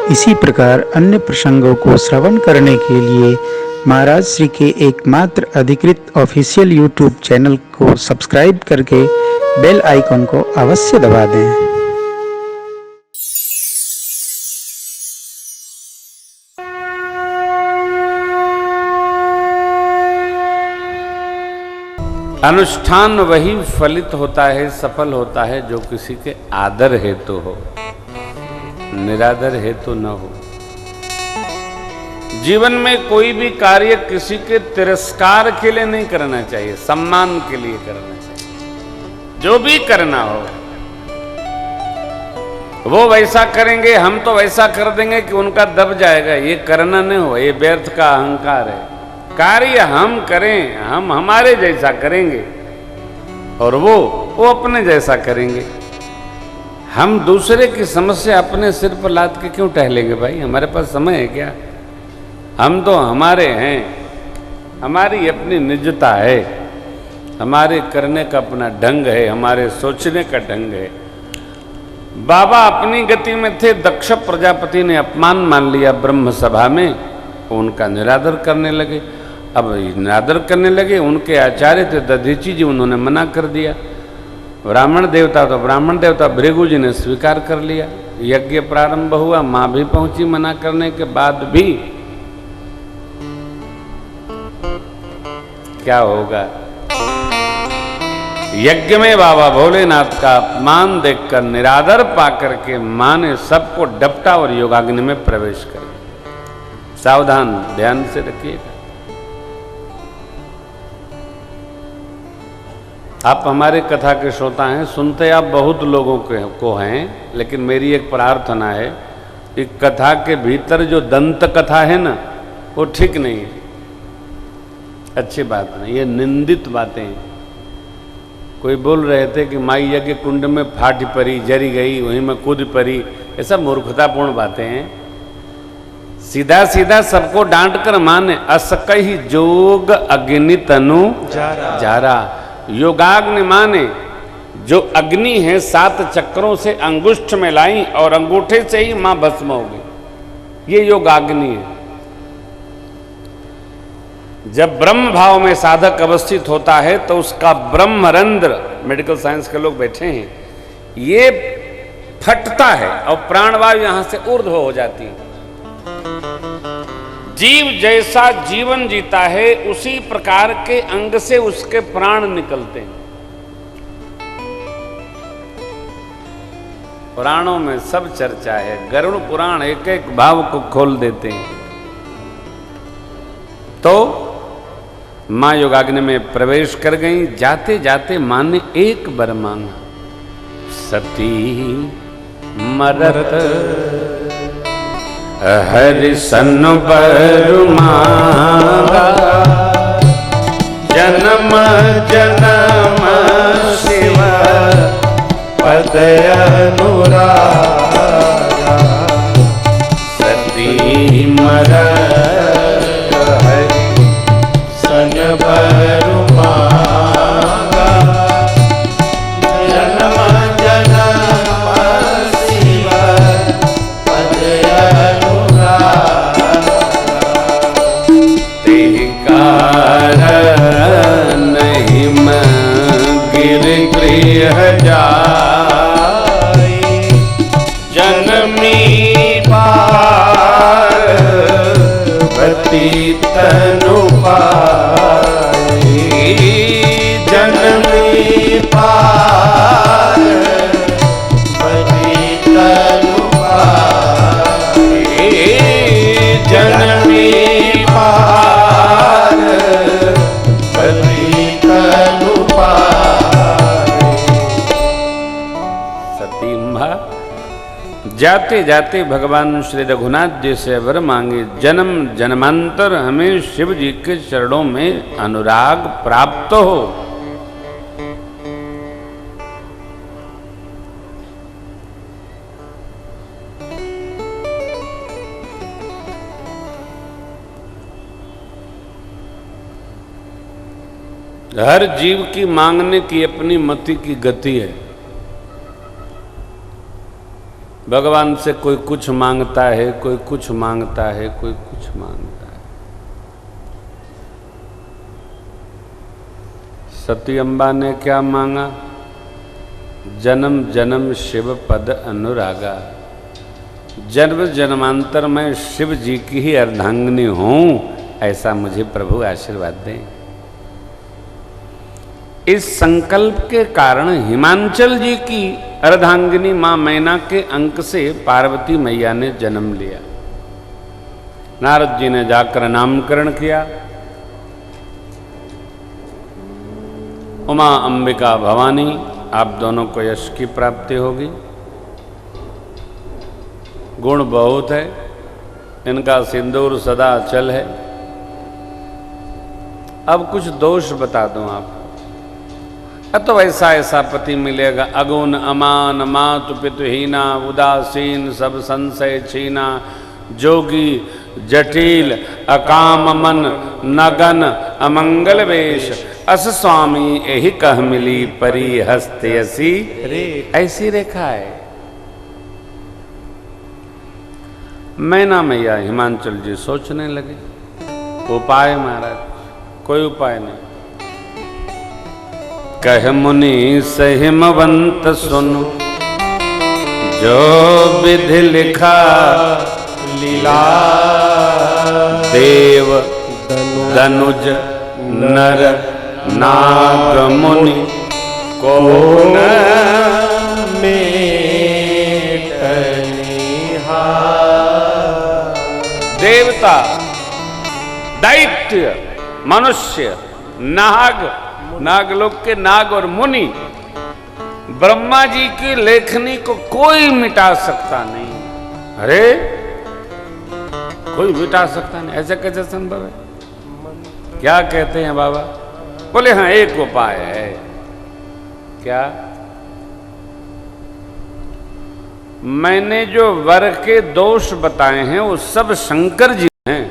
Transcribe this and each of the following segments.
इसी प्रकार अन्य प्रसंगों को श्रवण करने के लिए महाराज श्री के एकमात्र अधिकृत ऑफिशियल यूट्यूब चैनल को सब्सक्राइब करके बेल आइकन को अवश्य दबा दें। अनुष्ठान वही फलित होता है, सफल होता है जो किसी के आदर हेतु हो, निरादर हेतु न हो। जीवन में कोई भी कार्य किसी के तिरस्कार के लिए नहीं करना चाहिए, सम्मान के लिए करना चाहिए। जो भी करना हो वो वैसा करेंगे, हम तो वैसा कर देंगे कि उनका दब जाएगा, ये करना नहीं हो, ये व्यर्थ का अहंकार है। कार्य हम करें, हम हमारे जैसा करेंगे और वो अपने जैसा करेंगे। हम दूसरे की समस्या अपने सिर पर लाद के क्यों टहलेंगे भाई? हमारे पास समय है क्या? हम तो हमारे हैं, हमारी अपनी निजता है, हमारे करने का अपना ढंग है, हमारे सोचने का ढंग है। बाबा अपनी गति में थे, दक्ष प्रजापति ने अपमान मान लिया ब्रह्म सभा में, उनका निरादर करने लगे। अब निरादर करने लगे, उनके आचार्य थे दधीची जी, उन्होंने मना कर दिया। ब्राह्मण देवता तो ब्राह्मण देवता भृगु जी ने स्वीकार कर लिया। यज्ञ प्रारंभ हुआ, मां भी पहुंची मना करने के बाद भी। क्या होगा? यज्ञ में बाबा भोलेनाथ का अपमान देखकर, निरादर पाकर के मां ने सबको डपटा और योगाग्नि में प्रवेश कर दिया। सावधान, ध्यान से रखिएगा। आप हमारे कथा के श्रोता हैं, सुनते आप बहुत लोगों को हैं, लेकिन मेरी एक प्रार्थना है कि कथा के भीतर जो दंत कथा है ना, वो ठीक नहीं है, अच्छी बात नहीं, ये निंदित बातें हैं। कोई बोल रहे थे कि माई यज्ञ कुंड में फाट पड़ी, जरी गई, वहीं में कूद पड़ी, ये सब मूर्खतापूर्ण बातें हैं। सीधा सीधा सबको डांट कर माने, असकही जोग अग्नि तनु जारा। योगाग्नि माने जो अग्नि है 7 चक्रों से अंगुष्ठ में लाई और अंगूठे से ही मां भस्म होगी, ये योगाग्नि है। जब ब्रह्म भाव में साधक अवस्थित होता है तो उसका ब्रह्मरंध्र, मेडिकल साइंस के लोग बैठे हैं, ये फटता है और प्राणवायु यहां से ऊर्ध्व हो जाती है। जीव जैसा जीवन जीता है उसी प्रकार के अंग से उसके प्राण निकलते हैं। पुराणों में सब चर्चा है, गरुड़ पुराण एक एक भाव को खोल देते हैं। तो मां योगाग्नि में प्रवेश कर गई। जाते जाते मां ने एक वर मांगा, सती मरत हरि सन वर मांगा, जन्म जन्म शिव पद अनुरागा। सती मरत हरि सन वर मांगा, जन्म जन्म शिव पद नहीं गिर गृह जाई, जनमी पार्वती तनु पाई, जनमी पार्वती तनु पाई, जनमी जाते जाते भगवान श्री रघुनाथ जी से वर मांगे, जन्म जन्मांतर हमें शिव जी के चरणों में अनुराग प्राप्त हो। हर जीव की मांगने की अपनी मति की गति है। भगवान से कोई कुछ मांगता है, कोई कुछ मांगता है, कोई कुछ मांगता है। सती अम्बा ने क्या मांगा? जन्म जन्म शिव पद अनुरागा। जन्म जन्मांतर में शिव जी की ही अर्धांगिनी हूं, ऐसा मुझे प्रभु आशीर्वाद दें। इस संकल्प के कारण हिमांचल जी की अर्धांगिनी मां मैना के अंक से पार्वती मैया ने जन्म लिया। नारद जी ने जाकर नामकरण किया। उमा अंबिका भवानी, आप दोनों को यश की प्राप्ति होगी। गुण बहुत है, इनका सिंदूर सदा अचल है। अब कुछ दोष बता दूं आपको। तो ऐसा ऐसा पति मिलेगा, अगुण अमान मातु पितुहीना, उदासीन सब संशय छीना, जोगी जटिल अकाम मन, नगन अमंगल वेश, अस स्वामी यही कह मिली परी हस्ते ऐसी ऐसी रेखा है। मैना मैया हिमांचल जी सोचने लगे, उपाय महाराज, कोई उपाय नहीं। कह मुनि सहिमवंत सुनु, जो विधि लिखा लीला, देव दनुज नर नाग मुनि को न देवता, दैत्य, मनुष्य, नाग, नागलोक के नाग और मुनि, ब्रह्मा जी की लेखनी को कोई मिटा सकता नहीं। अरे कोई मिटा सकता नहीं, ऐसा कैसे संभव है? क्या कहते हैं बाबा? बोले हाँ, एक उपाय है। क्या? मैंने जो वर के दोष बताए हैं वो सब शंकर जी हैं।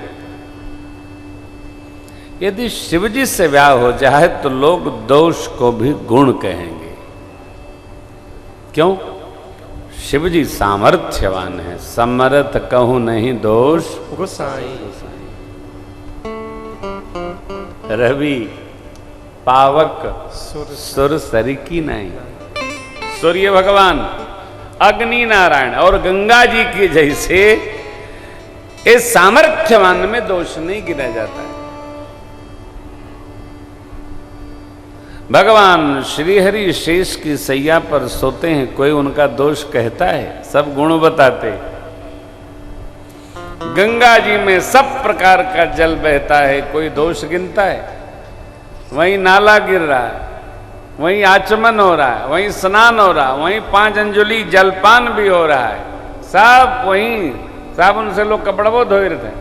यदि शिव जी से ब्याह हो जाए तो लोग दोष को भी गुण कहेंगे। क्यों? शिव जी सामर्थ्यवान है, समर्थ कहूं नहीं दोष गोसाई। रवि पावक सुर सरिकी नहीं। सूर्य भगवान, अग्नि नारायण और गंगा जी की जैसे इस सामर्थ्यवान में दोष नहीं गिना जाता है। भगवान श्रीहरि शेष की सैया पर सोते हैं, कोई उनका दोष कहता है? सब गुण बताते। गंगा जी में सब प्रकार का जल बहता है, कोई दोष गिनता है? वहीं नाला गिर रहा है, वहीं आचमन हो रहा है, वहीं स्नान हो रहा है, वहीं 5 अंजलि जलपान भी हो रहा है, सब वहीं साबुन से लोग कपड़ा वो धो रहे थे,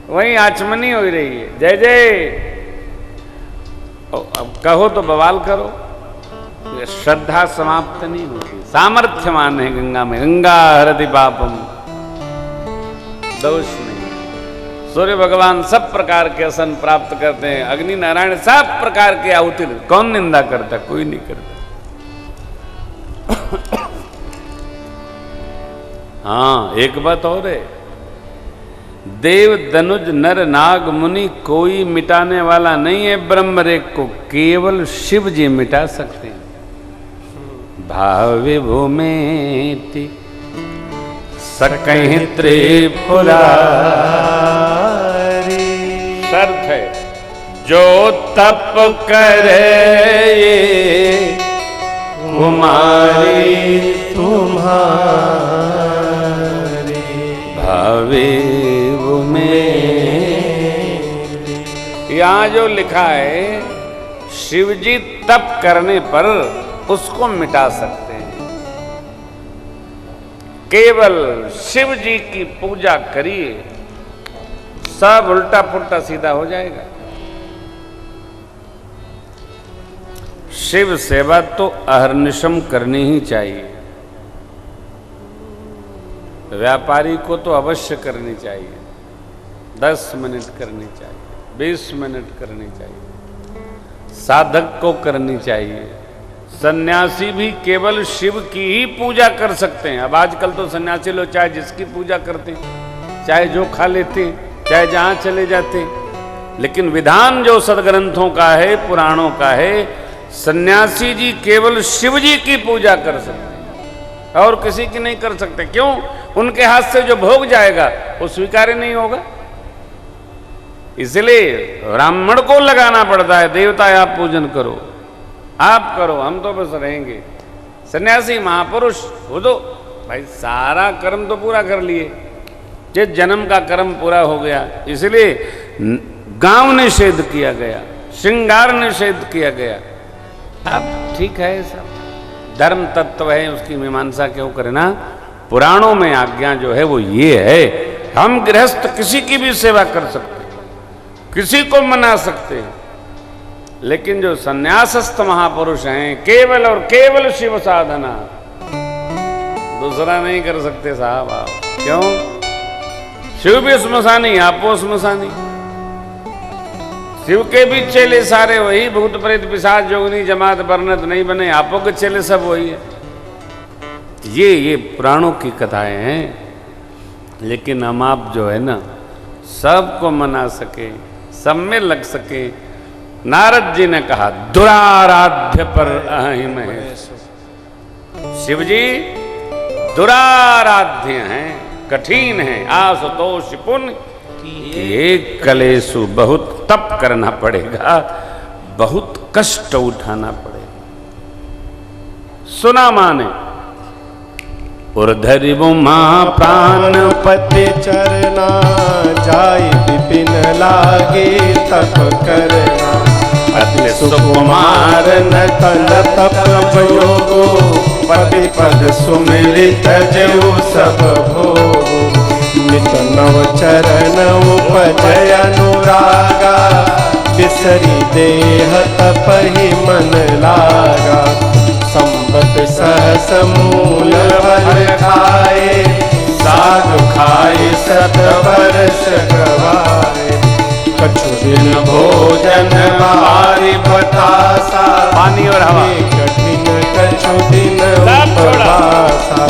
वहीं आचमनी हो रही है। जय जय। अब कहो तो बवाल करो, श्रद्धा समाप्त नहीं होती। सामर्थ्यवान है गंगा में, गंगा हरति पापम, दोष नहीं। सूर्य भगवान सब प्रकार के आसन प्राप्त करते हैं, अग्नि नारायण सब प्रकार के आहुति। कौन निंदा करता? कोई नहीं करता। हाँ, एक बात और है, देव दनुज नर नाग मुनि कोई मिटाने वाला नहीं है ब्रह्म रेख को, केवल शिव जी मिटा सकते हैं। भाव भूमेति सकहि त्रिपुरारी, शर्त है जो तप करे ये कुमारी तुम्हारी, भावे यहां जो लिखा है, शिवजी तप करने पर उसको मिटा सकते हैं। केवल शिव जी की पूजा करिए, सब उल्टा पुल्टा सीधा हो जाएगा। शिव सेवा तो अहर्निशम करनी ही चाहिए। व्यापारी को तो अवश्य करनी चाहिए, 10 मिनट करनी चाहिए, 20 मिनट करनी चाहिए। साधक को करनी चाहिए, सन्यासी भी केवल शिव की ही पूजा कर सकते हैं। अब आजकल तो सन्यासी लोग चाहे जिसकी पूजा करते हैं, चाहे जो खा लेते हैं, चाहे जहां चले जाते हैं, लेकिन विधान जो सदग्रंथों का है, पुराणों का है, सन्यासी जी केवल शिव जी की पूजा कर सकते हैं और किसी की नहीं कर सकते। क्यों? उनके हाथ से जो भोग जाएगा वो स्वीकार्य नहीं होगा। इसलिए ब्राह्मण को लगाना पड़ता है, देवता आप पूजन करो, आप करो, हम तो बस रहेंगे। सन्यासी महापुरुष हो दो भाई, सारा कर्म तो पूरा कर लिए, जिस जन्म का कर्म पूरा हो गया। इसलिए गांव निषेध किया गया, श्रृंगार निषेध किया गया। अब ठीक है, सब धर्म तत्व है, उसकी मीमांसा क्यों करना। पुराणों में आज्ञा जो है वो ये है, हम गृहस्थ किसी की भी सेवा कर सकते, किसी को मना सकते, लेकिन जो संन्यासस्थ महापुरुष हैं केवल और केवल शिव साधना, दूसरा नहीं कर सकते साहब आप। क्यों? शिव भी स्मशानी, आप वो स्मशानी। शिव के भी चेले सारे वही, भूत प्रेत पिशाच जोगनी जमात बरनत नहीं बने, आपो के चेले सब वही है। ये पुराणों की कथाएं हैं, लेकिन हम आप जो है ना सबको मना सके, सब में लग सके। नारद जी ने कहा दुराराध्य पर अहिम है। शिव जी दुराराध्य हैं, कठिन हैं, आशुतोष पुण्य एक कलेशु, बहुत तप करना पड़ेगा, बहुत कष्ट उठाना पड़ेगा। सुना माने उर्धरिवु मां प्राणपति चरना, जाय विपिन लागे तप करना। अति सुकुमार न तन तप योगो, पति पद सुमिलित जो सब भोगो। नित नव चरण उपजय अनुरागा, बिसरी देह तपहि मन लागा। संबत सहस मूल फल खाए, साग खाए सत वर्ष गवाए। कछु दिन भोजन भारी बतासा, पानी और हवा कठिन कछु दिन उपवासा।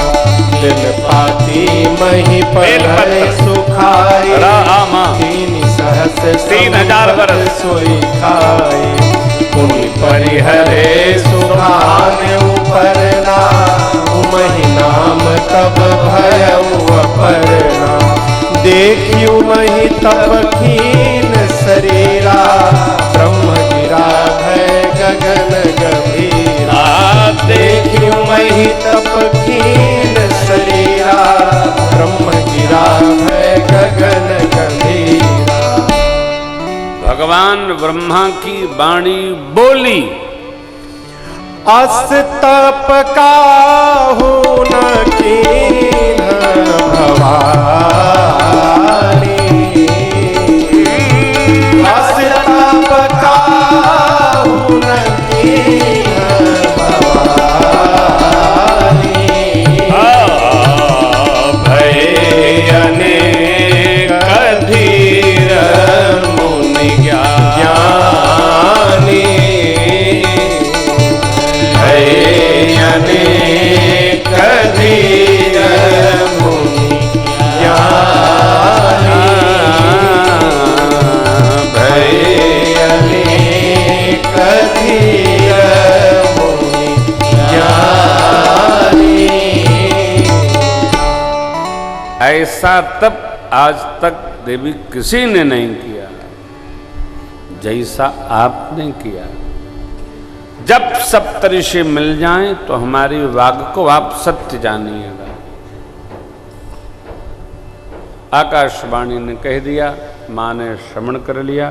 दिल पाती मही पर सुखाए, तीन सहस 3000 वर्ष सोई खाए। पुनि परिहरे सुखान उपरना, उमहि नाम तब भयउ अपरना। देखियु मही तप खीन शरीरा, ब्रह्म गिरा भय गगन गंभीरा। देखियु मही तप खीन शरीरा, ब्रह्म गिरा भय गगन गंभीरा। भगवान ब्रह्मा की वाणी बोली, अस तप काहू न कीन्ह भवानी। अस तप काहू न कीन्ह भवानी। भय अनेक धीर मुनि ज्ञानी। अनेक धीर मुनि ज्ञानी। भय अनेक धीर मुनि ज्ञानी। ऐसा तप आज तक देवी किसी ने नहीं किया जैसा आपने किया। जब सप्तऋषि मिल जाएं तो हमारी वाग को आप सत्य जानिएगा। आकाशवाणी ने कह दिया, मां ने श्रवण कर लिया।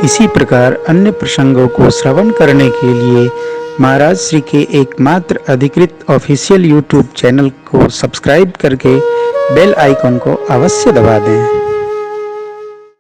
इसी प्रकार अन्य प्रसंगों को श्रवण करने के लिए महाराज श्री के एकमात्र अधिकृत ऑफिशियल यूट्यूब चैनल को सब्सक्राइब करके बेल आइकन को अवश्य दबा दें।